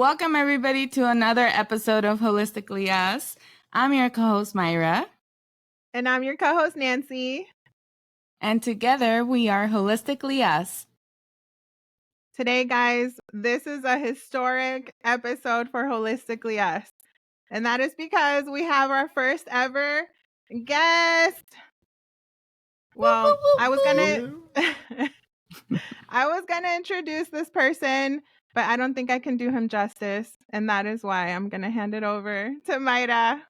Welcome everybody to another episode of Holistically Us. I'm your co-host Myra. And I'm your co-host Nancy. And together we are Holistically Us. Today, guys, this is a historic episode for Holistically Us. And that is because we have our first ever guest. Well, I was gonna introduce this person, but I don't think I can do him justice. And that is why I'm gonna hand it over to Mayra.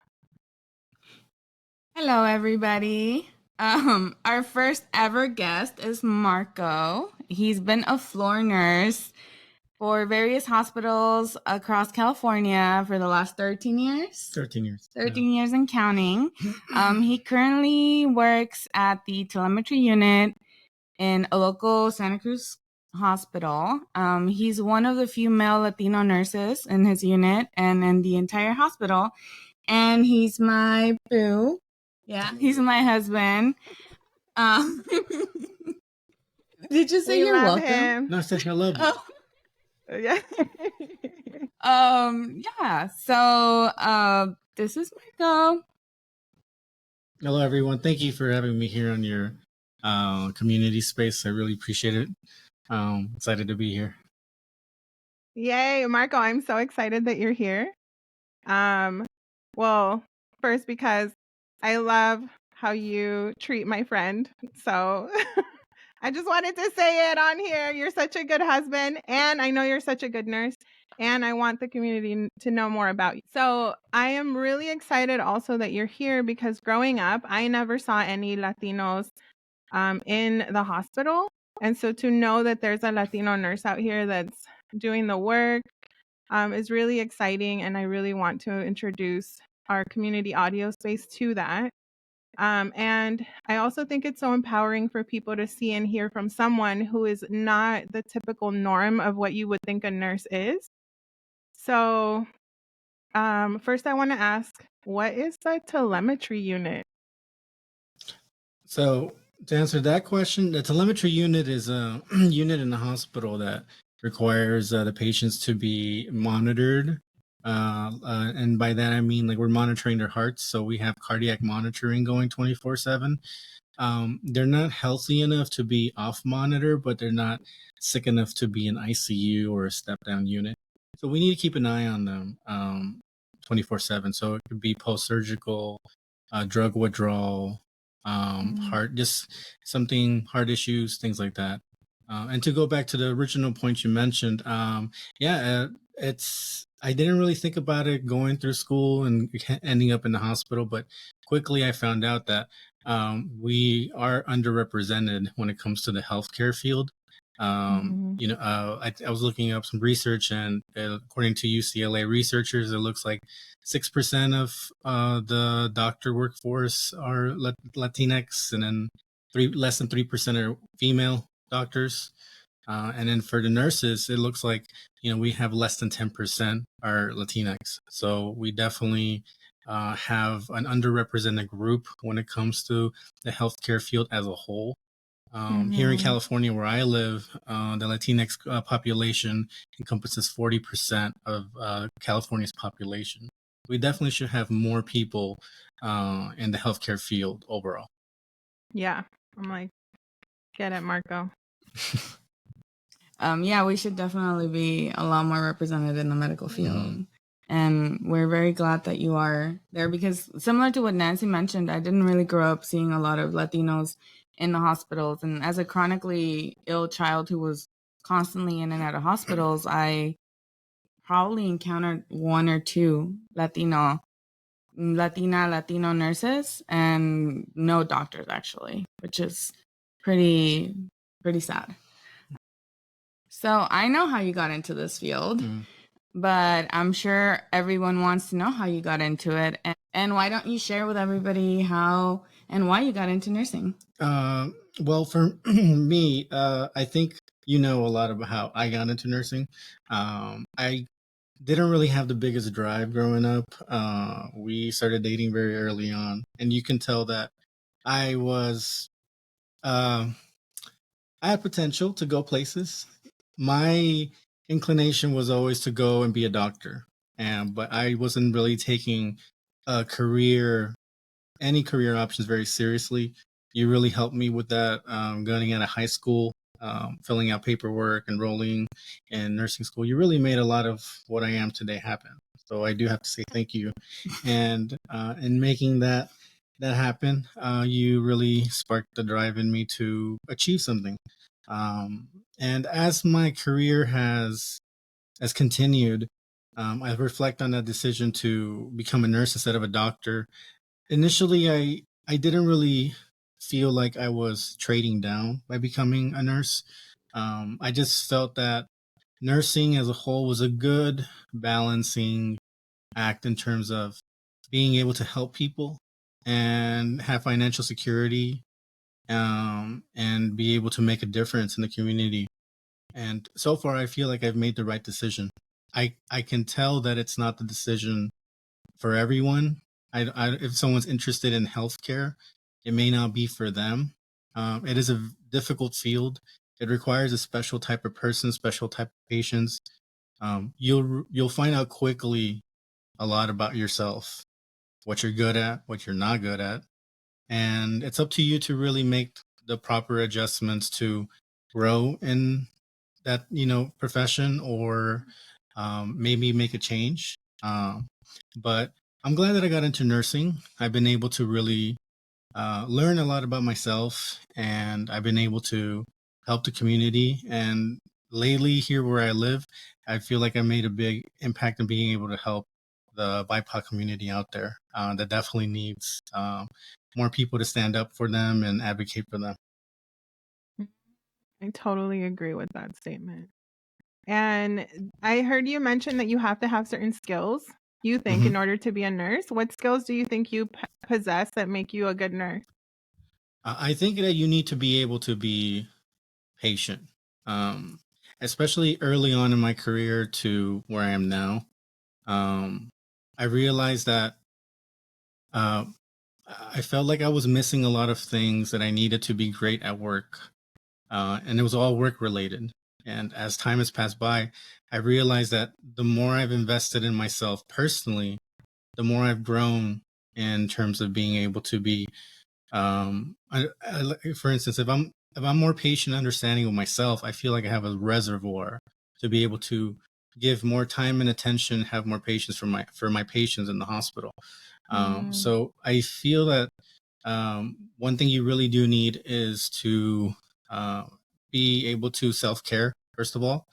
Hello everybody. Our first ever guest is Marco. He's been a floor nurse for various hospitals across California for the last 13 years. 13 years. 13 years and counting. He currently works at the telemetry unit in a local Santa Cruz hospital. He's one of the few male Latino nurses in his unit and in the entire hospital. And he's my boo. Yeah, he's my husband. Did you say you're welcome? Him. No, I said hello. Oh. Yeah. Yeah. So this is Marco. Hello, everyone. Thank you for having me here on your community space. I really appreciate it. Excited to be here. Yay, Marco! I'm so excited that you're here. Well, first because I love how you treat my friend. So I just wanted to say it on here. You're such a good husband, and I know you're such a good nurse, and I want the community to know more about you. So I am really excited also that you're here because growing up, I never saw any Latinos in the hospital. And so to know that there's a Latino nurse out here that's doing the work is really exciting. And I really want to introduce our community audio space to that. And I also think it's so empowering for people to see and hear from someone who is not the typical norm of what you would think a nurse is. So first I want to ask, what is the telemetry unit? So to answer that question, the telemetry unit is a unit in the hospital that requires the patients to be monitored. And by that, I mean, like, we're monitoring their hearts. So we have cardiac monitoring going 24/7. They're not healthy enough to be off monitor, but they're not sick enough to be in ICU or a step down unit. So we need to keep an eye on them 24/7. So it could be post-surgical, drug withdrawal, heart, just something, heart issues, things like that. And to go back to the original point you mentioned, I didn't really think about it going through school and ending up in the hospital, but quickly I found out that we are underrepresented when it comes to the healthcare field. I was looking up some research, and according to UCLA researchers, it looks like 6% of the doctor workforce are Latinx, and then less than 3% are female doctors. And then for the nurses, it looks like, we have less than 10% are Latinx. So we definitely have an underrepresented group when it comes to the healthcare field as a whole. Here in California, where I live, the Latinx population encompasses 40% of California's population. We definitely should have more people in the healthcare field overall. Yeah, I'm like, get it, Marco. We should definitely be a lot more represented in the medical field. And we're very glad that you are there because, similar to what Nancy mentioned, I didn't really grow up seeing a lot of Latinos in the hospitals. And as a chronically ill child who was constantly in and out of hospitals, I probably encountered one or two Latino nurses and no doctors, actually, which is pretty sad. So I know how you got into this field, but I'm sure everyone wants to know how you got into it. And why don't you share with everybody how and why you got into nursing? Well, for me, I think a lot about how I got into nursing. I didn't really have the biggest drive growing up. We started dating very early on, and you can tell that I had potential to go places. My inclination was always to go and be a doctor, and but I wasn't really taking a career any career options very seriously. You really helped me with that, going out of high school, filling out paperwork, enrolling in nursing school. You really made a lot of what I am today happen. So I do have to say thank you. And in making that happen, you really sparked the drive in me to achieve something. And as my career has continued, I reflect on that decision to become a nurse instead of a doctor. Initially, I didn't really feel like I was trading down by becoming a nurse. I just felt that nursing as a whole was a good balancing act in terms of being able to help people and have financial security, and be able to make a difference in the community. And so far, I feel like I've made the right decision. I can tell that it's not the decision for everyone. If someone's interested in healthcare, it may not be for them. It is a difficult field. It requires a special type of person, special type of patients. You'll find out quickly a lot about yourself, what you're good at, what you're not good at, and it's up to you to really make the proper adjustments to grow in that profession, or maybe make a change. But I'm glad that I got into nursing. I've been able to really learn a lot about myself, and I've been able to help the community. And lately, here where I live, I feel like I made a big impact in being able to help the BIPOC community out there that definitely needs more people to stand up for them and advocate for them. I totally agree with that statement. And I heard you mention that you have to have certain skills, you think, Mhm. in order to be a nurse. What skills do you think you possess that make you a good nurse? I think that you need to be able to be patient, um, especially early on in my career to where I am now. Um, I realized that uh, I felt like I was missing a lot of things that I needed to be great at work, and it was all work related. And as time has passed by, I realized that the more I've invested in myself personally, the more I've grown in terms of being able to be, for instance, if I'm more patient, understanding with myself, I feel like I have a reservoir to be able to give more time and attention, have more patience for my patients in the hospital. Mm, So I feel that one thing you really do need is to uh, be able to self care, first of all,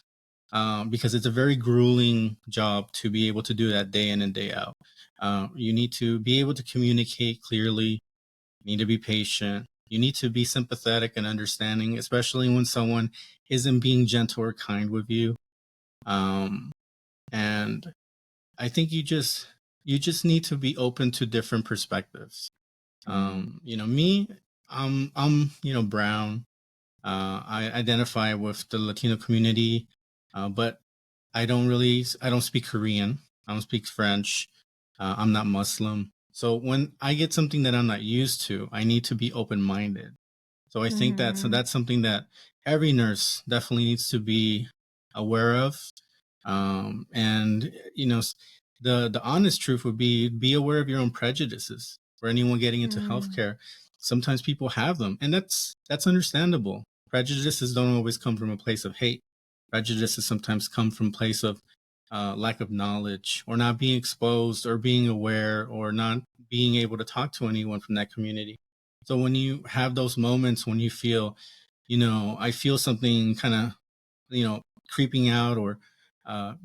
because it's a very grueling job to be able to do that day in and day out. You need to be able to communicate clearly, you need to be patient, you need to be sympathetic and understanding, especially when someone isn't being gentle or kind with you. Um, and I think you just need to be open to different perspectives. mm, Me, I'm brown. I identify with the Latino community, but I don't speak Korean. I don't speak French. I'm not Muslim. So when I get something that I'm not used to, I need to be open minded. So I think mhm, that's something that every nurse definitely needs to be aware of. And the honest truth would be aware of your own prejudices. For anyone getting into mm, healthcare, sometimes people have them, and that's understandable. Prejudices don't always come from a place of hate. Prejudices sometimes come from a place of lack of knowledge, or not being exposed, or being aware, or not being able to talk to anyone from that community. So when you have those moments when you feel, I feel something kind of, creeping out, or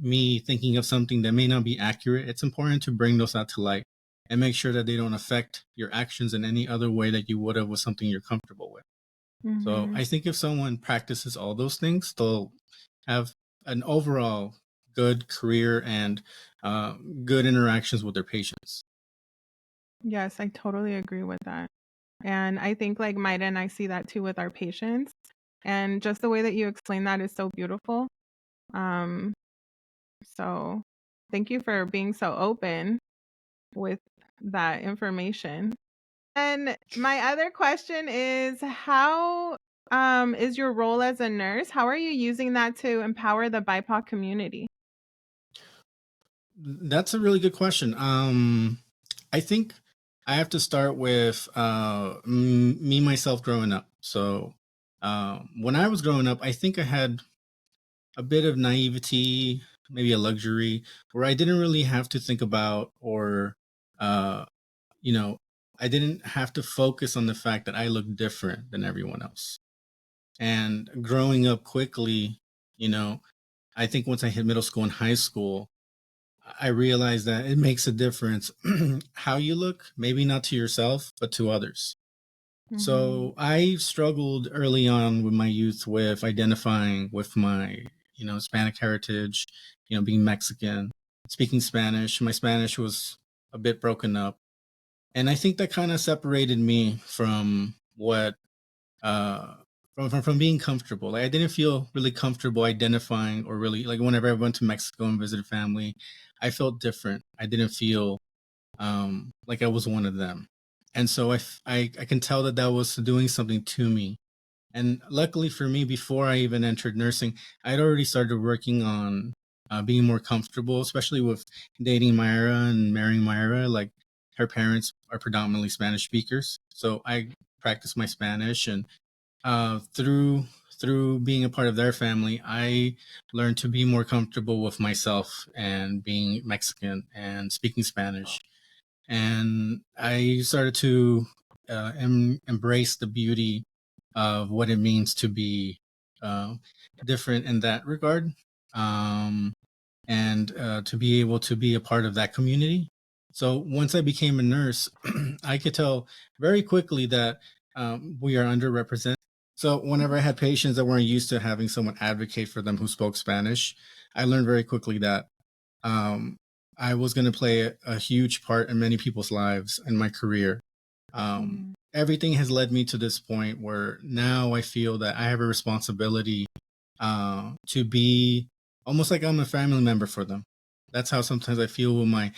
me thinking of something that may not be accurate, it's important to bring those out to light and make sure that they don't affect your actions in any other way that you would have with something you're comfortable with. So mhm. I think if someone practices all those things, they'll have an overall good career and uh, good interactions with their patients. Yes, I totally agree with that. And I think like Maida and I see that too with our patients. And just the way that you explain that is so beautiful. Um, so thank you for being so open with that information. And my other question is, how is your role as a nurse? How are you using that to empower the BIPOC community? That's a really good question. I think I have to start with me myself growing up. So when I was growing up, I think I had a bit of naivety, maybe a luxury, where I didn't really have to think about or uh, you know, I didn't have to focus on the fact that I look different than everyone else. And growing up quickly, you know, I think once I hit middle school and high school, I realized that it makes a difference how you look, maybe not to yourself, but to others. Mhm. So I struggled early on with my youth with identifying with my, Hispanic heritage, being Mexican, speaking Spanish. My Spanish was a bit broken up. And I think that kind of separated me from what uh from being comfortable. Like I didn't feel really comfortable identifying or really like whenever I went to Mexico and visited family, I felt different. I didn't feel like I was one of them. And so I can tell that that was doing something to me. And luckily for me, before I even entered nursing, I'd already started working on being more comfortable, especially with dating Myra and marrying Myra. Like her parents are predominantly Spanish speakers, so I practiced my Spanish, and through being a part of their family, I learned to be more comfortable with myself and being Mexican and speaking Spanish. And I started to embrace the beauty of what it means to be uh, different in that regard, um, and to be able to be a part of that community. So once I became a nurse, I could tell very quickly that we are underrepresented. So whenever I had patients that weren't used to having someone advocate for them who spoke Spanish, I learned very quickly that um, I was going to play a huge part in many people's lives in my career. Mm. Everything has led me to this point where now I feel that I have a responsibility to be almost like I'm a family member for them. That's how sometimes I feel with my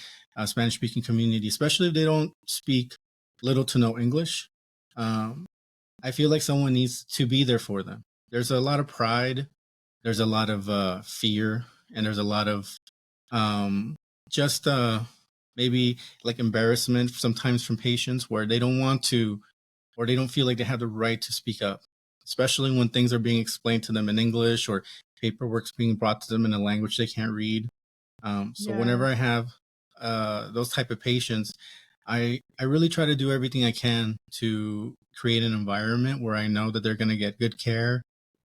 Spanish speaking community, especially if they don't speak little to no English. Um, I feel like someone needs to be there for them. There's a lot of pride, there's a lot of fear, and there's a lot of um, just maybe like embarrassment sometimes from patients where they don't want to or they don't feel like they have the right to speak up, especially when things are being explained to them in English or paperwork's being brought to them in a language they can't read. So whenever Yes. I have those type of patients, I really try to do everything I can to create an environment where I know that they're going to get good care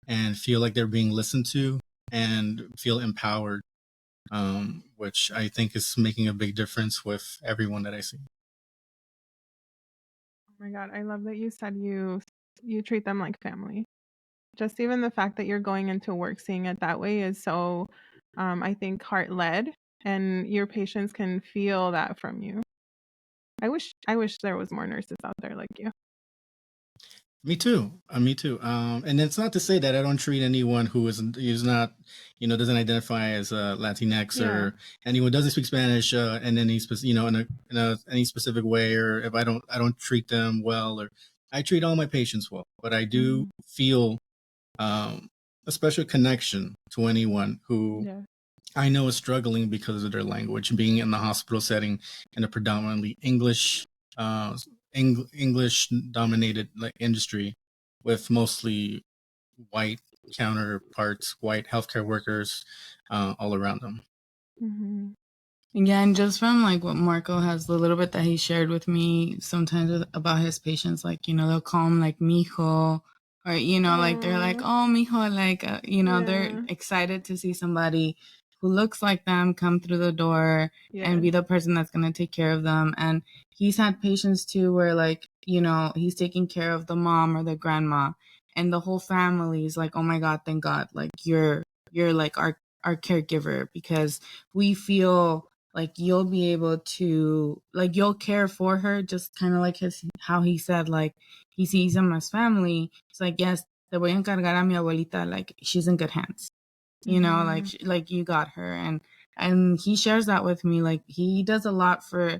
and feel like they're being listened to and feel empowered, which I think is making a big difference with everyone that I see. Oh my God, I love that you said you treat them like family. Just even the fact that you're going into work seeing it that way is so, I think, heart led, and your patients can feel that from you. I wish there was more nurses out there like you. Me too. Me too. And it's not to say that I don't treat anyone who's not, doesn't identify as a Latinx Yeah. or anyone who doesn't speak Spanish in any any specific way, or if I don't treat them well, or I treat all my patients well. But I do Mhm. feel a special connection to anyone who Yeah. I know is struggling because of their language, being in the hospital setting in a predominantly uh, English dominated like industry with mostly white counterparts, white healthcare workers all around them. Mhm. Yeah, and just from like what Marco has, the little bit that he shared with me sometimes about his patients, like, they'll call him like mijo, or, like they're like, Aw. oh, mijo, like, they're Yeah. excited to see somebody who looks like them come through the door and Yes. be the person that's going to take care of them. And he's had patients too where, like, he's taking care of the mom or the grandma, and the whole family is like, oh my God, thank God, like, you're like our caregiver, because we feel like you'll be able to, like, you'll care for her, just kind of like how he said, like, he sees them as family. It's like, yes, te voy a encargar a mi abuelita, like, she's in good hands, like, like, you got her. And he shares that with me, like, he does a lot for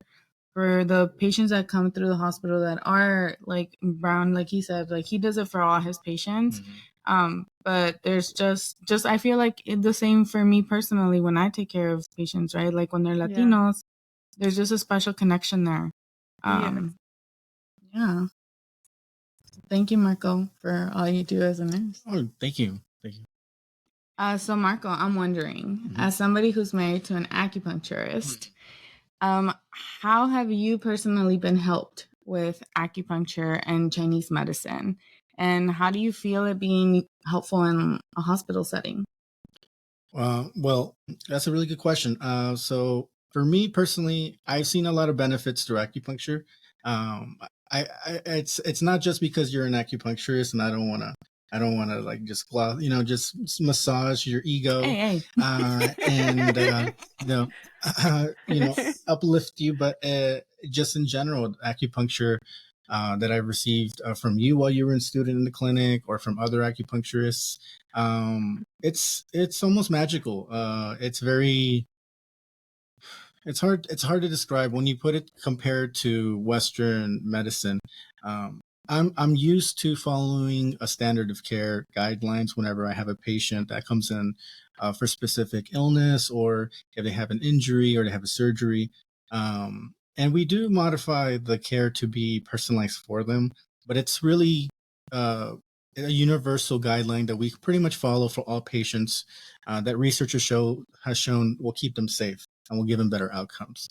for the patients that come through the hospital that are like Brown, like he said, like he does it for all his patients. But there's just I feel like the same for me personally when I take care of patients, right? Like when they're Latinos, there's just a special connection there. Yeah. Thank you, Marco, for all you do as a nurse. Oh, thank you. Thank you. So Marco, I'm wondering, as somebody who's married to an acupuncturist, how have you personally been helped with acupuncture and Chinese medicine? And how do you feel it being helpful in a hospital setting? Well, that's a really good question. So for me personally, I've seen a lot of benefits through acupuncture. It's not just because you're an acupuncturist, and I don't want to like just just massage your ego, Hey. and uplift you, but just in general, acupuncture that I've received from you while you were a student in the clinic, or from other acupuncturists, it's almost magical. It's hard to describe when you put it compared to Western medicine. I'm used to following a standard of care guidelines whenever I have a patient that comes in for specific illness, or if they have an injury or they have a surgery. And we do modify the care to be personalized for them, but it's really a universal guideline that we pretty much follow for all patients, that researchers has shown will keep them safe and will give them better outcomes.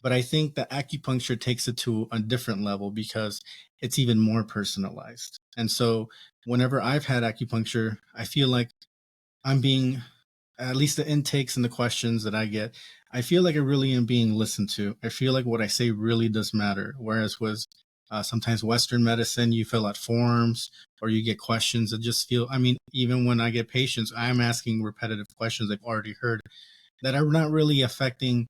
But I think that acupuncture takes it to a different level because it's even more personalized. And so whenever I've had acupuncture, I feel like I'm being, at least the intakes and the questions that I get, I feel like I really am being listened to. I feel like what I say really does matter. Whereas with sometimes Western medicine, you fill out forms or you get questions that just feel, I mean, even when I get patients, I'm asking repetitive questions they've already heard that are not really affecting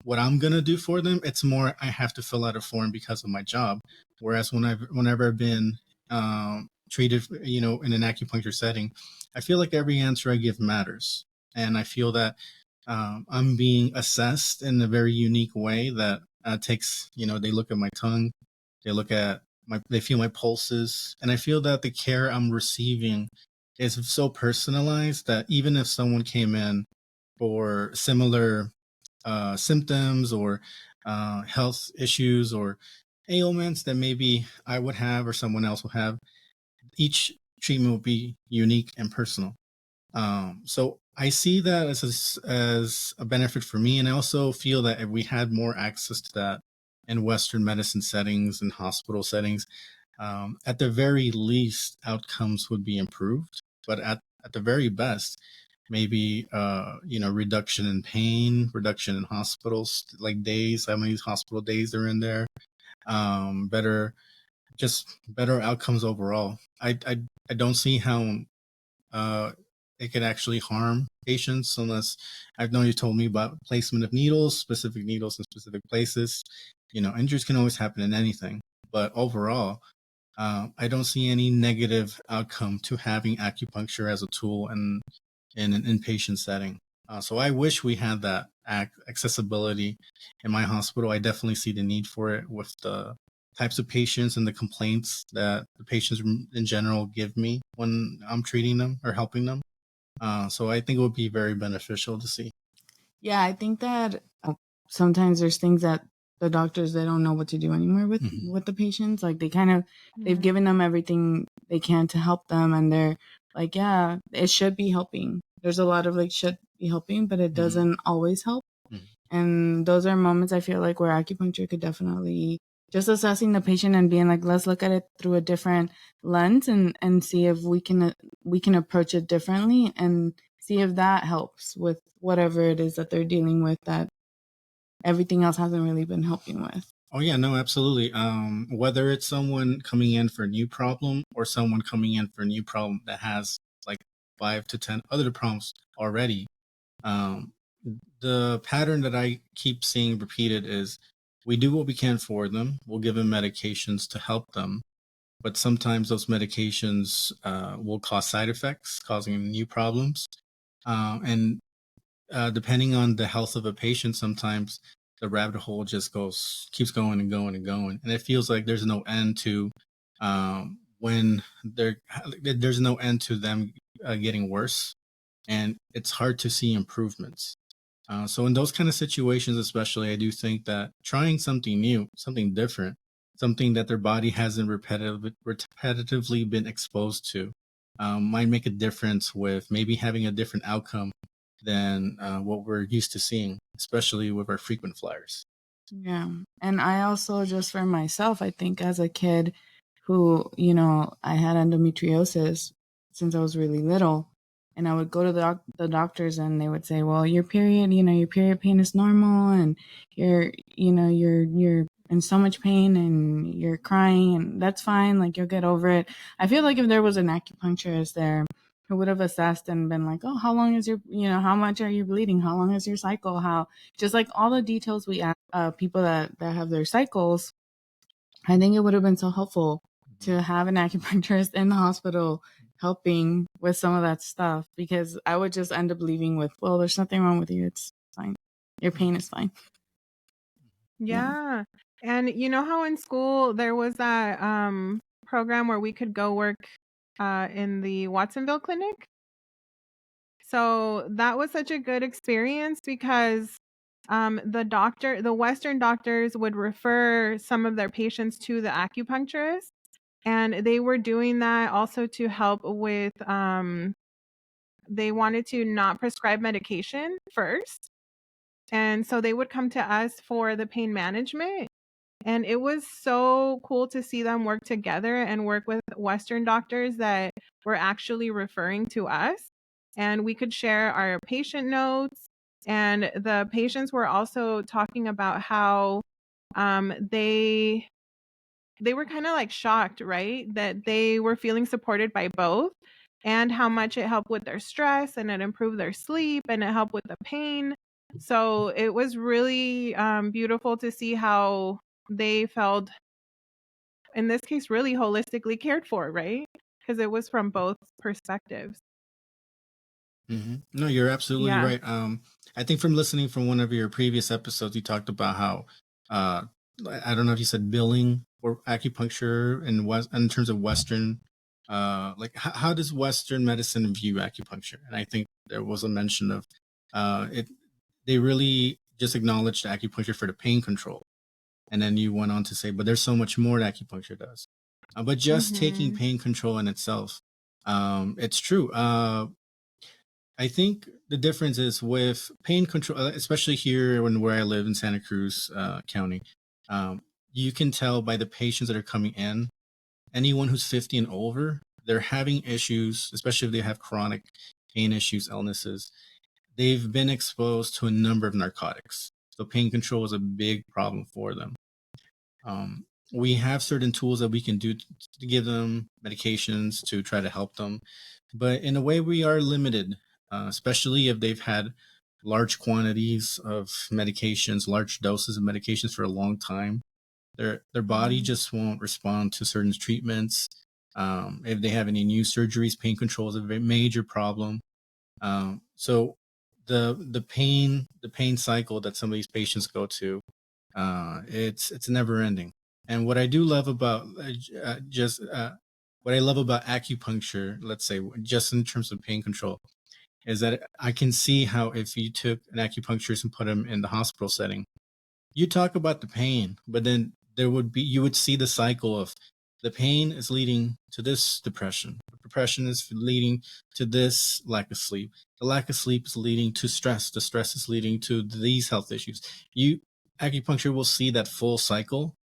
what I'm gonna do for them. It's more I have to fill out a form because of my job. Whereas whenever I've been treated, in an acupuncture setting, I feel like every answer I give matters, and I feel that I'm being assessed in a very unique way that takes. They look at my tongue, they feel my pulses, and I feel that the care I'm receiving is so personalized that even if someone came in for similar symptoms or health issues or ailments that maybe I would have or someone else will have, each treatment will be unique and personal. So I see that as a benefit for me, and I also feel that if we had more access to that in Western medicine settings and hospital settings, at the very least, outcomes would be improved. But at the very best, maybe reduction in pain, reduction in hospitals, like days, how many hospital days are in there, better outcomes overall. I don't see how it could actually harm patients unless I've known you told me about placement of needles, specific needles in specific places. Injuries can always happen in anything, but overall, I don't see any negative outcome to having acupuncture as a tool in an inpatient setting. So I wish we had that accessibility in my hospital. I definitely see the need for it with the types of patients and the complaints that the patients in general give me when I'm treating them or helping them. So I think it would be very beneficial to see. Yeah, I think that sometimes there's things that the doctors, they don't know what to do anymore with the patients. Like they've given them everything they can to help them, and they're like, yeah, it should be helping. There's a lot of like should be helping, but it doesn't always help. And those are moments I feel like where acupuncture could definitely just assessing the patient and being like, let's look at it through a different lens and see if we can approach it differently and see if that helps with whatever it is that they're dealing with that everything else hasn't really been helping with. Oh yeah, no, absolutely. Whether it's someone coming in for a new problem or someone coming in for a new problem that has like 5 to 10 other problems already, the pattern that I keep seeing repeated is we do what we can for them. We'll give them medications to help them, but sometimes those medications will cause side effects, causing new problems. And depending on the health of a patient, sometimes the rabbit hole just keeps going and going and going, and it feels like there's no end to when there's no end to them getting worse, and it's hard to see improvements. So in those kind of situations, especially, I do think that trying something new, something different, something that their body hasn't repetitively been exposed to, might make a difference with maybe having a different outcome than what we're used to seeing, especially with our frequent flyers. Yeah. And I also, just for myself, I think as a kid who, I had endometriosis since I was really little, and I would go to the doctors and they would say, well, your period pain is normal, and you're in so much pain and you're crying, and that's fine. Like, you'll get over it. I feel like if there was an acupuncturist there who would have assessed and been like, oh, how long is how much are you bleeding? How long is your cycle? Just like all the details we ask people that have their cycles, I think it would have been so helpful to have an acupuncturist in the hospital helping with some of that stuff, because I would just end up leaving with, well, there's nothing wrong with you. It's fine. Your pain is fine. Yeah. And you know how in school there was that program where we could go work in the Watsonville clinic? So that was such a good experience because the Western doctors would refer some of their patients to the acupuncturist, and they were doing that also to help with they wanted to not prescribe medication first. And so they would come to us for the pain management. And it was so cool to see them work together and work with Western doctors that were actually referring to us. And we could share our patient notes. And the patients were also talking about how they were kind of like shocked, right? That they were feeling supported by both, and how much it helped with their stress and it improved their sleep and it helped with the pain. So it was really beautiful to see how they felt, in this case, really holistically cared for, right? Because it was from both perspectives. No, you're absolutely Yeah. right. I think from listening from one of your previous episodes, you talked about how I don't know if you said billing or acupuncture in terms of Western, like how does Western medicine view acupuncture? And I think there was a mention of it. They really just acknowledged acupuncture for the pain control, and then you went on to say, but there's so much more that acupuncture does. But just taking pain control in itself, it's true. I think the difference is with pain control, especially here where I live in Santa Cruz County. You can tell by the patients that are coming in, anyone who's 50 and over, they're having issues, especially if they have chronic pain issues, illnesses. They've been exposed to a number of narcotics. So pain control is a big problem for them. We have certain tools that we can do to give them medications to try to help them. But in a way, we are limited, especially if they've had large quantities of medications, large doses of medications for a long time. Their body just won't respond to certain treatments. If they have any new surgeries, pain control is a very major problem. So the pain cycle that some of these patients go to, it's never ending. And what I do love about what I love about acupuncture, let's say just in terms of pain control, is that I can see how if you took an acupuncturist and put him in the hospital setting, you talk about the pain, but then you would see the cycle of the pain is leading to this depression. The depression is leading to this lack of sleep. The lack of sleep is leading to stress. The stress is leading to these health issues. Acupuncture will see that full cycle.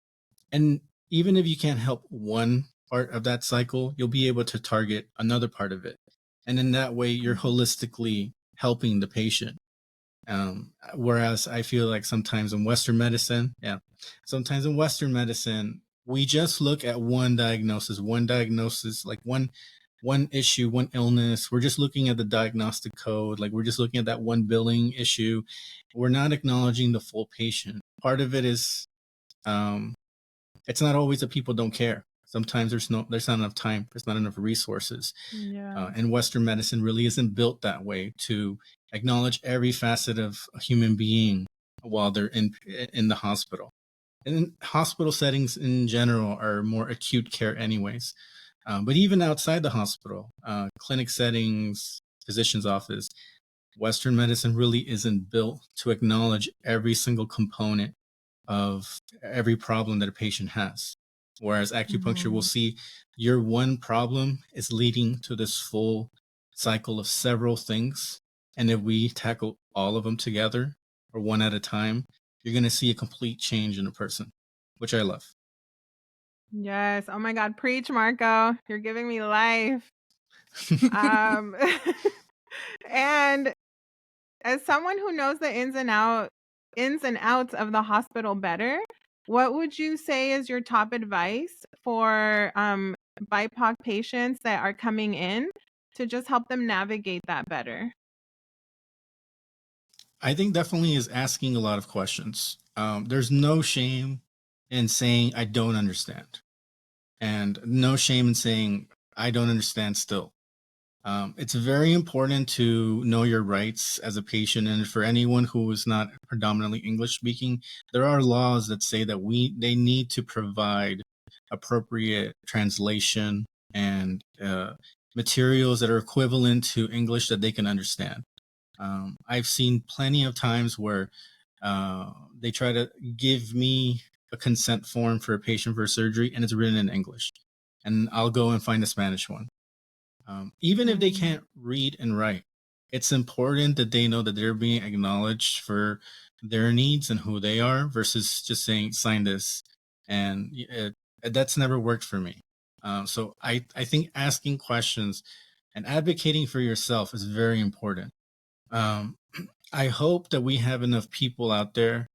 And even if you can't help one part of that cycle, you'll be able to target another part of it. And in that way, you're holistically helping the patient. Whereas I feel like sometimes in Western medicine, we just look at one diagnosis, like one issue, one illness. We're just looking at the diagnostic code. Like we're just looking at that one billing issue. We're not acknowledging the full patient. Part of it is, it's not always that people don't care. Sometimes there's not enough time. There's not enough resources. Yeah. And Western medicine really isn't built that way to acknowledge every facet of a human being while they're in the hospital. And hospital settings in general are more acute care, anyways. But even outside the hospital, clinic settings, physician's office, Western medicine really isn't built to acknowledge every single component of every problem that a patient has. Whereas acupuncture will see your one problem is leading to this full cycle of several things. And if we tackle all of them together or one at a time, you're going to see a complete change in a person, which I love. Yes. Oh my God. Preach, Marco. You're giving me life. Um, and as someone who knows the ins and outs of the hospital better, what would you say is your top advice for BIPOC patients that are coming in to just help them navigate that better? I think definitely is asking a lot of questions. There's no shame in saying, I don't understand. And no shame in saying, I don't understand still. It's very important to know your rights as a patient. And for anyone who is not predominantly English speaking, there are laws that say that they need to provide appropriate translation and materials that are equivalent to English that they can understand. I've seen plenty of times where they try to give me a consent form for a patient for surgery and it's written in English. And I'll go and find a Spanish one. Even if they can't read and write, it's important that they know that they're being acknowledged for their needs and who they are versus just saying, sign this. And that's never worked for me. So I think asking questions and advocating for yourself is very important. I hope that we have enough people out there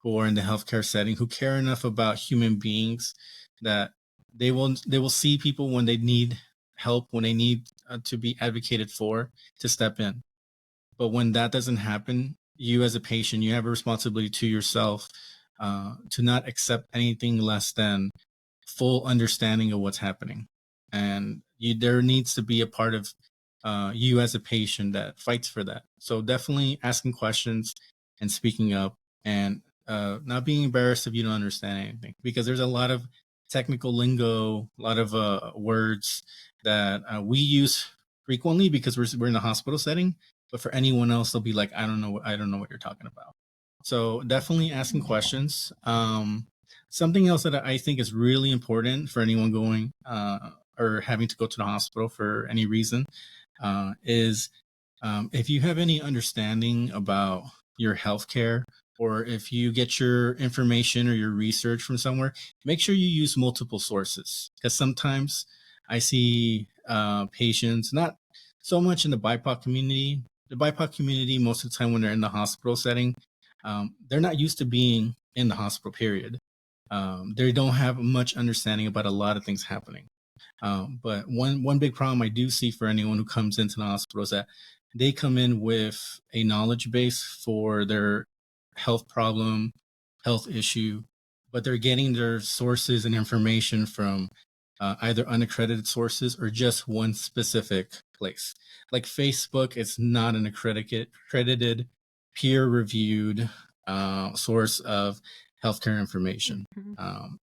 who are in the healthcare setting who care enough about human beings that they will see people when they need help, when they need to be advocated for, to step in. But when that doesn't happen, you as a patient, you have a responsibility to yourself to not accept anything less than full understanding of what's happening. And there needs to be a part of you as a patient that fights for that. So definitely asking questions and speaking up, and not being embarrassed if you don't understand anything, because there's a lot of technical lingo, a lot of words that we use frequently because we're in a hospital setting. But for anyone else, they'll be like, I don't know what you're talking about. So definitely asking questions. Something else that I think is really important for anyone going or having to go to the hospital for any reason is if you have any understanding about your healthcare, or if you get your information or your research from somewhere, make sure you use multiple sources. Because sometimes I see patients, not so much in the BIPOC community. The BIPOC community, most of the time when they're in the hospital setting, they're not used to being in the hospital, period. They don't have much understanding about a lot of things happening. But one big problem I do see for anyone who comes into the hospital is that they come in with a knowledge base for their health problem, health issue, but they're getting their sources and information from either unaccredited sources or just one specific place. Like Facebook is not an accredited, peer-reviewed source of healthcare information.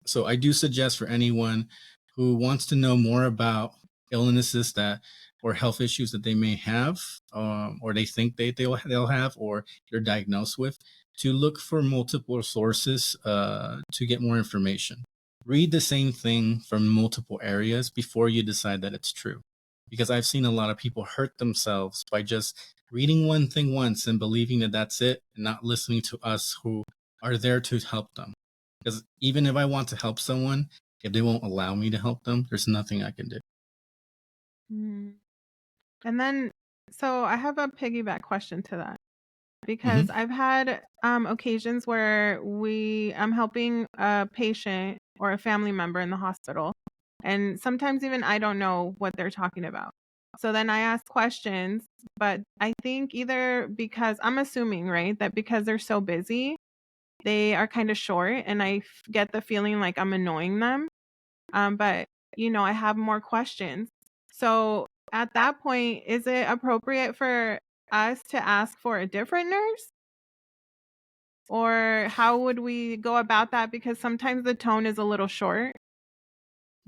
So I do suggest for anyone who wants to know more about illnesses that or health issues that they may have, or they think they'll have, or they're diagnosed with, to look for multiple sources to get more information. Read the same thing from multiple areas before you decide that it's true. Because I've seen a lot of people hurt themselves by just reading one thing once and believing that that's it, and not listening to us who are there to help them. Because even if I want to help someone, if they won't allow me to help them, there's nothing I can do. And then, so I have a piggyback question to that, because I've had occasions where I'm helping a patient or a family member in the hospital, and sometimes even I don't know what they're talking about. So then I ask questions, but I think either because I'm assuming, right, that because they're so busy, they are kind of short, and I get the feeling like I'm annoying them. But I have more questions. So at that point, is it appropriate for us to ask for a different nurse? Or how would we go about that? Because sometimes the tone is a little short.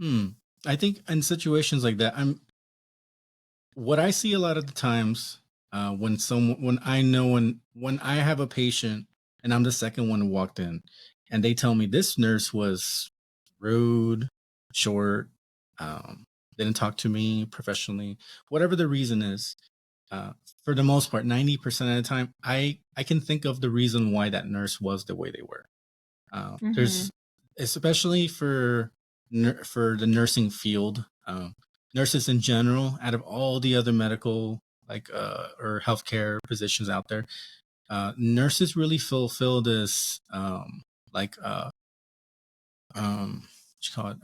I think in situations like that, what I see a lot of the times when I know when I have a patient and I'm the second one who walked in, and they tell me this nurse was rude, short, didn't talk to me professionally, whatever the reason is. Uh, for the most part, 90% of the time, I can think of the reason why that nurse was the way they were. Mm-hmm. There's especially for the nursing field, nurses in general, out of all the other medical or healthcare positions out there, nurses really fulfill this like what you call it,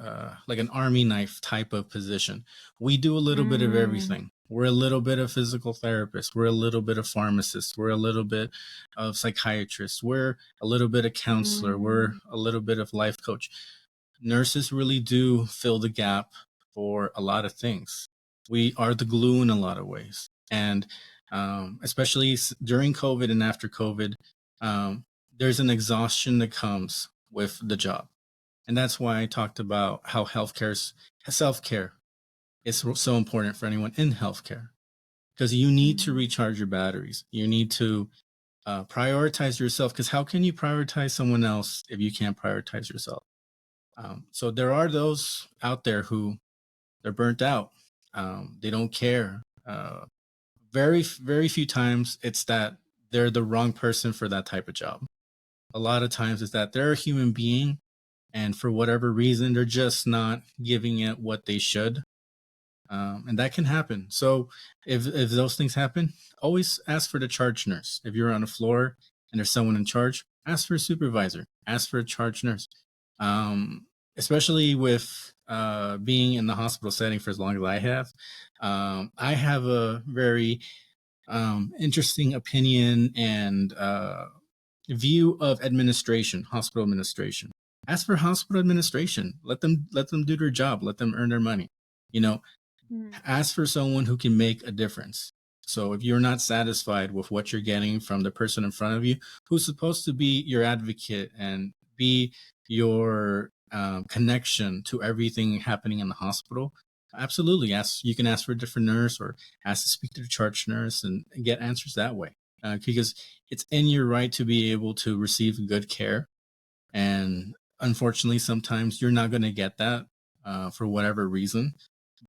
like an army knife type of position. We do a little bit of Mm, everything. We're a little bit of physical therapists. We're a little bit of pharmacists. We're a little bit of psychiatrists. We're a little bit of counselor. We're mm, a little bit of life coach. Nurses really do fill the gap for a lot of things. We are the glue in a lot of ways. And especially during COVID and after COVID, there's an exhaustion that comes with the job. And that's why I talked about how self-care is so important for anyone in healthcare, because you need to mm. recharge your batteries. You need to prioritize yourself, because how can you prioritize someone else if you can't prioritize yourself? So there are those out there who they're burnt out. They don't care. Very few times it's that they're the wrong person for that type of job. A lot of times it's that they're a human being, and for whatever reason, they're just not giving it what they should. And that can happen. So if those things happen, always ask for the charge nurse. If you're on a floor and there's someone in charge, ask for a supervisor, ask for a charge nurse. Especially with being in the hospital setting for as long as I have a very interesting opinion and view of administration, hospital administration. Ask for hospital administration. Let them do their job. Let them earn their money. You know, Mm. ask for someone who can make a difference. So if you're not satisfied with what you're getting from the person in front of you, who's supposed to be your advocate and be your connection to everything happening in the hospital, absolutely ask. You can ask for a different nurse or ask to speak to the charge nurse and get answers that way. Because it's in your right to be able to receive good care, and unfortunately, sometimes you're not going to get that for whatever reason,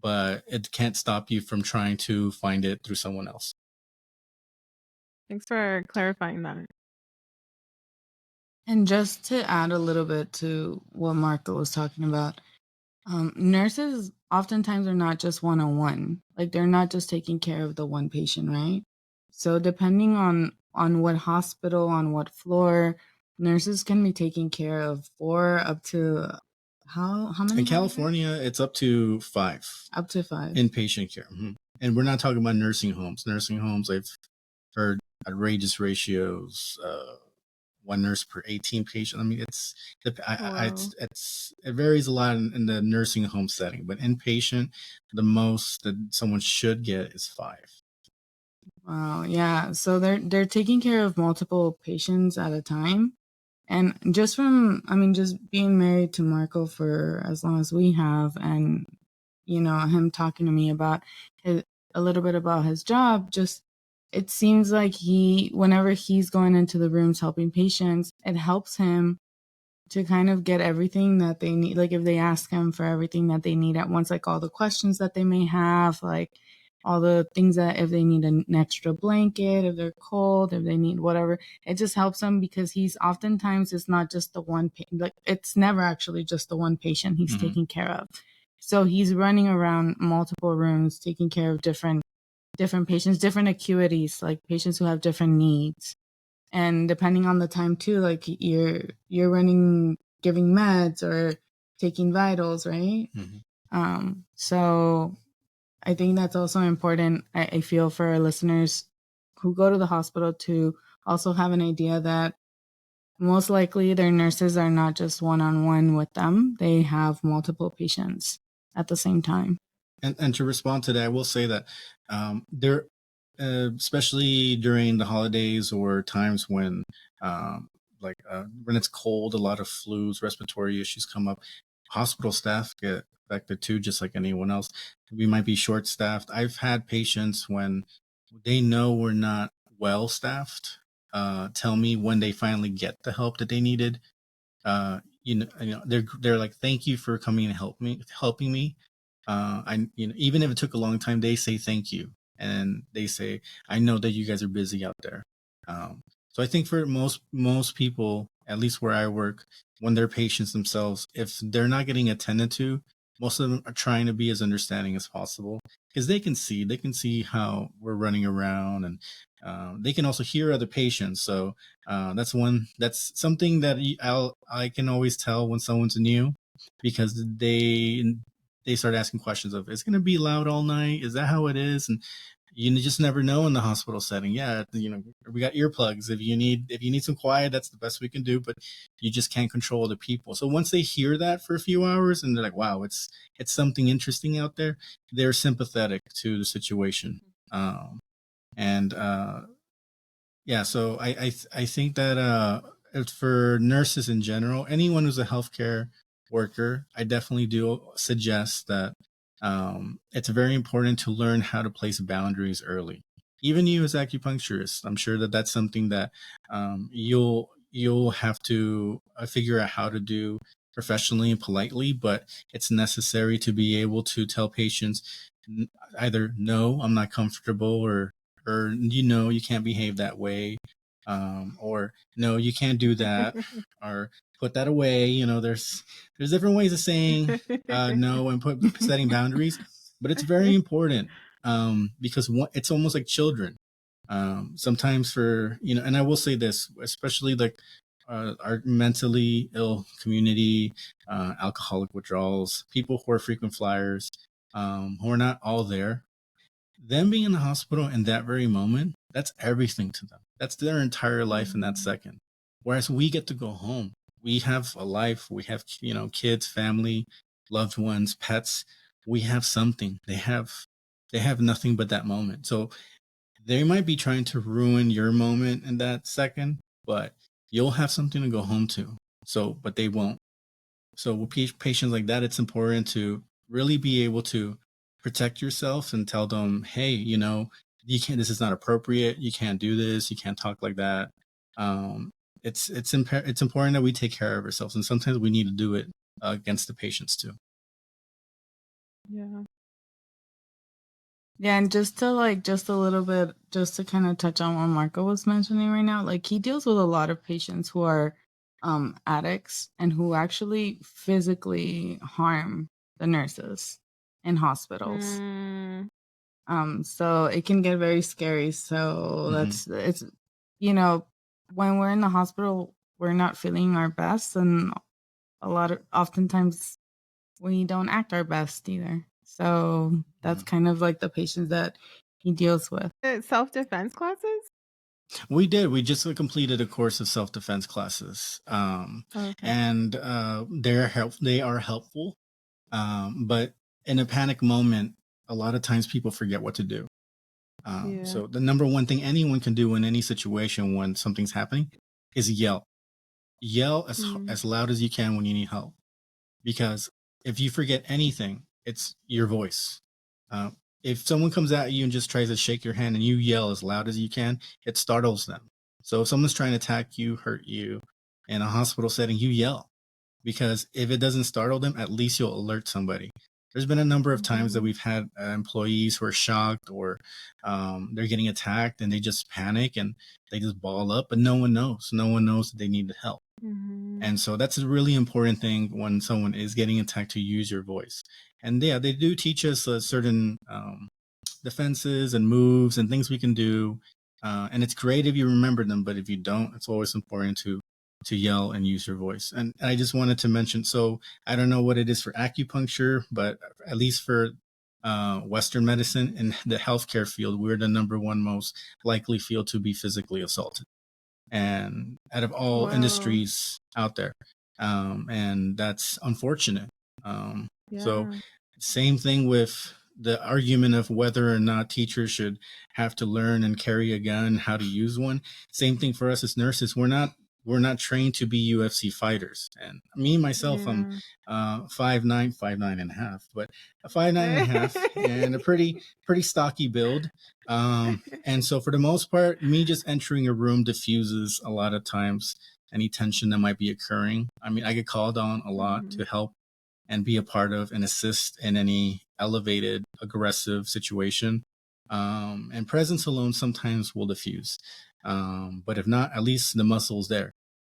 but it can't stop you from trying to find it through someone else. Thanks for clarifying that. And just to add a little bit to what Marco was talking about, nurses oftentimes are not just one-on-one. Like they're not just taking care of the one patient, right? So depending on what hospital, on what floor, nurses can be taking care of 4 up to how many? In California, it's up to 5 Up to 5. inpatient care. And we're not talking about nursing homes. Nursing homes, I've heard outrageous ratios, 1 nurse per 18 patients. I mean, it varies a lot in the nursing home setting, but inpatient, the most that someone should get is 5. Wow, yeah. So they're taking care of multiple patients at a time. And just just being married to Marco for as long as we have, and him talking to me about a little bit about his job, just it seems like whenever he's going into the rooms helping patients, it helps him to kind of get everything that they need. Like if they ask him for everything that they need at once, like all the questions that they may have, like all the things that if they need an extra blanket, if they're cold, if they need whatever, it just helps them because he's oftentimes it's not just the one like it's never actually just the one patient he's taking care of. So he's running around multiple rooms taking care of different patients, different acuities, like patients who have different needs. And depending on the time too, like you're running, giving meds or taking vitals, right? So I think that's also important. I feel for our listeners who go to the hospital to also have an idea that most likely their nurses are not just one-on-one with them. They have multiple patients at the same time. And to respond to that, I will say that there, especially during the holidays or times when like when it's cold, a lot of flus, respiratory issues come up. Hospital staff get affected too, just like anyone else. We might be short staffed. I've had patients when they know we're not well staffed, tell me when they finally get the help that they needed. They're like, thank you for coming and helping me. Even if it took a long time, they say thank you, and they say, I know that you guys are busy out there. So I think for most people, at least where I work, when they're patients themselves, if they're not getting attended to, most of them are trying to be as understanding as possible, because they can see how we're running around, and they can also hear other patients. So that's something that I can always tell when someone's new, because they start asking questions of, it's going to be loud all night, is that how it is? And you just never know in the hospital setting. Yeah, we got earplugs. If you need some quiet, that's the best we can do, but you just can't control the people. So once they hear that for a few hours and they're like, wow, it's something interesting out there, they're sympathetic to the situation. And yeah, so I think that it's for nurses in general, anyone who's a healthcare worker, I definitely do suggest that it's very important to learn how to place boundaries early. Even you as acupuncturists, I'm sure that that's something that you'll have to figure out how to do professionally and politely, but it's necessary to be able to tell patients either no, I'm not comfortable, or you can't behave that way, or no, you can't do that, or put that away. There's different ways of saying no and setting boundaries, but it's very important, because it's almost like children. Sometimes and I will say this, especially like our mentally ill community, alcoholic withdrawals, people who are frequent flyers, who are not all there. Them being in the hospital in that very moment, that's everything to them. That's their entire life in that second. Whereas we get to go home. We have a life. We have, kids, family, loved ones, pets. We have something. They have nothing but that moment. So they might be trying to ruin your moment in that second, but you'll have something to go home to. So, but they won't. So with patients like that, it's important to really be able to protect yourself and tell them, hey, you can't, this is not appropriate. You can't do this. You can't talk like that. It's important that we take care of ourselves. And sometimes we need to do it against the patients too. Yeah. Yeah, and just a little bit, just to kind of touch on what Marco was mentioning right now, like he deals with a lot of patients who are addicts and who actually physically harm the nurses in hospitals. So it can get very scary. So it's when we're in the hospital, we're not feeling our best, and oftentimes we don't act our best either. So that's kind of like the patients that he deals with. Self-defense classes? We did. We just completed a course of self-defense classes, and they are helpful. But in a panic moment, a lot of times people forget what to do. So the number one thing anyone can do in any situation when something's happening is yell. Yell as loud as you can when you need help. Because if you forget anything, it's your voice. If someone comes at you and just tries to shake your hand and you yell as loud as you can, it startles them. So if someone's trying to attack you, hurt you in a hospital setting, you yell. Because if it doesn't startle them, at least you'll alert somebody. There's been a number of times that we've had employees who are shocked, or they're getting attacked and they just panic and they just ball up, but no one knows. No one knows that they need help. And so that's a really important thing when someone is getting attacked, to use your voice. And yeah, they do teach us certain defenses and moves and things we can do. And it's great if you remember them, but if you don't, it's always important to yell and use your voice. And I just wanted to mention, so I don't know what it is for acupuncture, but at least for Western medicine in the healthcare field, we're the number one most likely field to be physically assaulted, and out of all industries out there. And that's unfortunate. So same thing with the argument of whether or not teachers should have to learn and carry a gun, how to use one. Same thing for us as nurses. We're not we're not trained to be UFC fighters. And me, myself, I'm 5'9", 5'9.5", but a 5'9.5", and a pretty stocky build. And so for the most part, me just entering a room diffuses a lot of times any tension that might be occurring. I mean, I get called on a lot to help and be a part of and assist in any elevated, aggressive situation. And presence alone sometimes will diffuse. But if not, at least the muscle's there.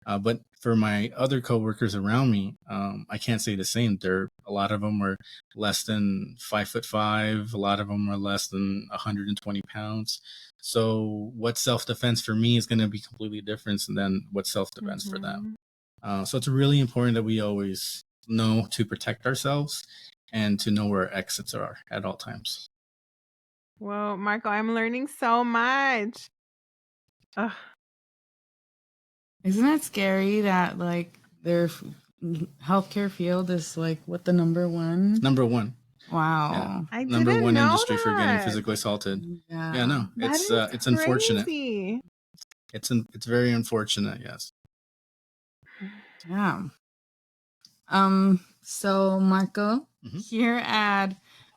But for my other coworkers around me, I can't say the same. A lot of them are less than 5'5". A lot of them are less than 120 pounds. So what self-defense for me is going to be completely different than what self-defense for them. So it's really important that we always know to protect ourselves and to know where our exits are at all times. Well, Marco, I'm learning so much. Ugh. Isn't it scary that like their healthcare field is like what, the number one? Number one. Wow. Yeah. I Number didn't one know industry for getting that. physically assaulted. Yeah. Yeah, no, it's unfortunate. Crazy. It's very unfortunate. Yes. Yeah. So Marco, here at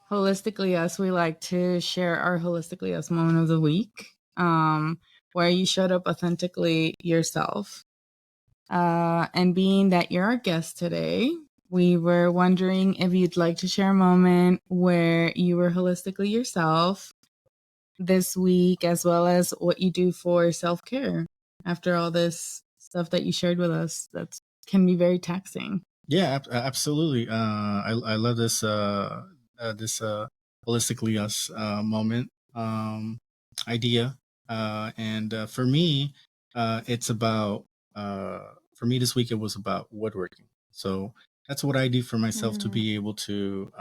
Holistically Us, we like to share our Holistically Us moment of the week, where you showed up authentically yourself. And being that you're our guest today, we were wondering if you'd like to share a moment where you were holistically yourself this week, as well as what you do for self-care after all this stuff that you shared with us that can be very taxing. Yeah, absolutely. I love this holistically us moment idea. And for me, it's about for me this week it was about woodworking. So that's what I do for myself to be able to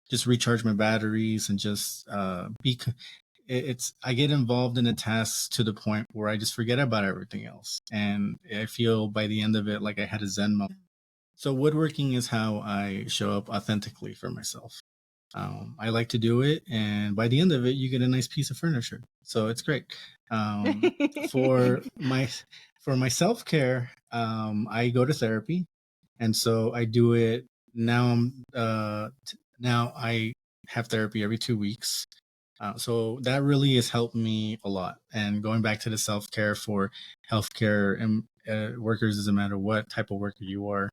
just recharge my batteries and just I get involved in the tasks to the point where I just forget about everything else, and I feel by the end of it like I had a Zen moment. So woodworking is how I show up authentically for myself. I like to do it, and by the end of it, you get a nice piece of furniture. So it's great. For my self care, I go to therapy, and so I do it now. Now I have therapy every 2 weeks. So that really has helped me a lot. And going back to the self care for healthcare and workers, doesn't matter what type of worker you are.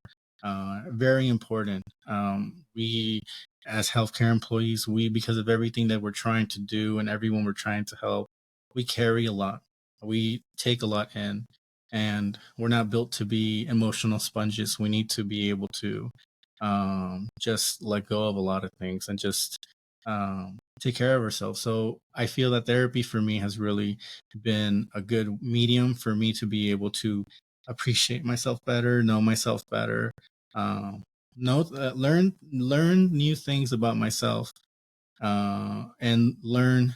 Very important. We, as healthcare employees, because of everything that we're trying to do and everyone we're trying to help, we carry a lot. We take a lot in, and we're not built to be emotional sponges. We need to be able to just let go of a lot of things and just take care of ourselves. So I feel that therapy for me has really been a good medium for me to be able to appreciate myself better, know myself better, learn new things about myself, and learn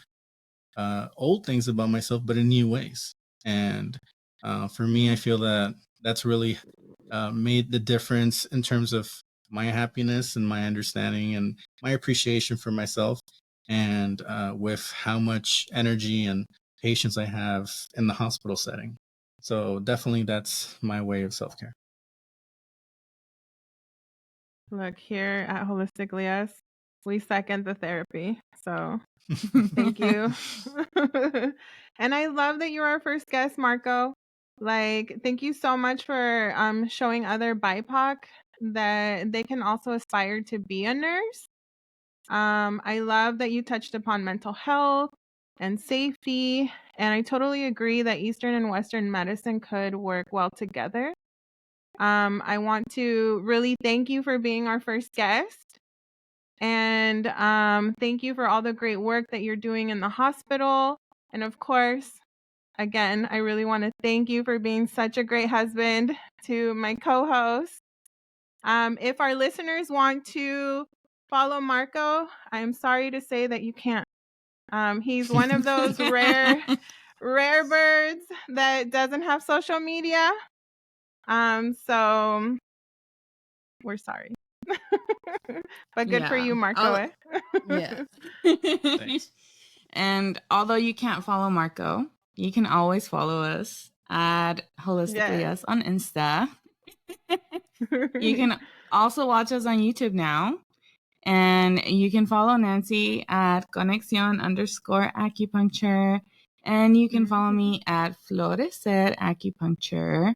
old things about myself, but in new ways. And for me, I feel that that's really made the difference in terms of my happiness and my understanding and my appreciation for myself, and with how much energy and patience I have in the hospital setting. So definitely that's my way of self-care. Look, here at Holistically Us, we second the therapy. So thank you. And I love that you're our first guest, Marco. Like, thank you so much for showing other BIPOC that they can also aspire to be a nurse. I love that you touched upon mental health and safety. And I totally agree that Eastern and Western medicine could work well together. I want to really thank you for being our first guest. And thank you for all the great work that you're doing in the hospital. And of course, again, I really want to thank you for being such a great husband to my co-host. If our listeners want to follow Marco, I'm sorry to say that you can't. He's one of those rare birds that doesn't have social media. So we're sorry. But good for you, Marco. Yeah. And although you can't follow Marco, you can always follow us at Holistically Yes. Us on Insta. You can also watch us on YouTube now. And you can follow Nancy at Conexion_Acupuncture. And you can follow me at Florecer Acupuncture.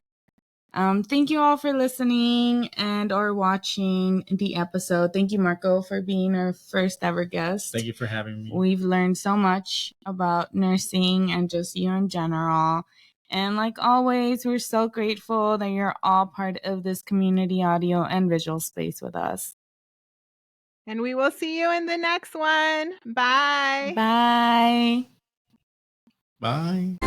Thank you all for listening and or watching the episode. Thank you, Marco, for being our first ever guest. Thank you for having me. We've learned so much about nursing and just you in general. And like always, we're so grateful that you're all part of this community audio and visual space with us. And we will see you in the next one. Bye. Bye. Bye.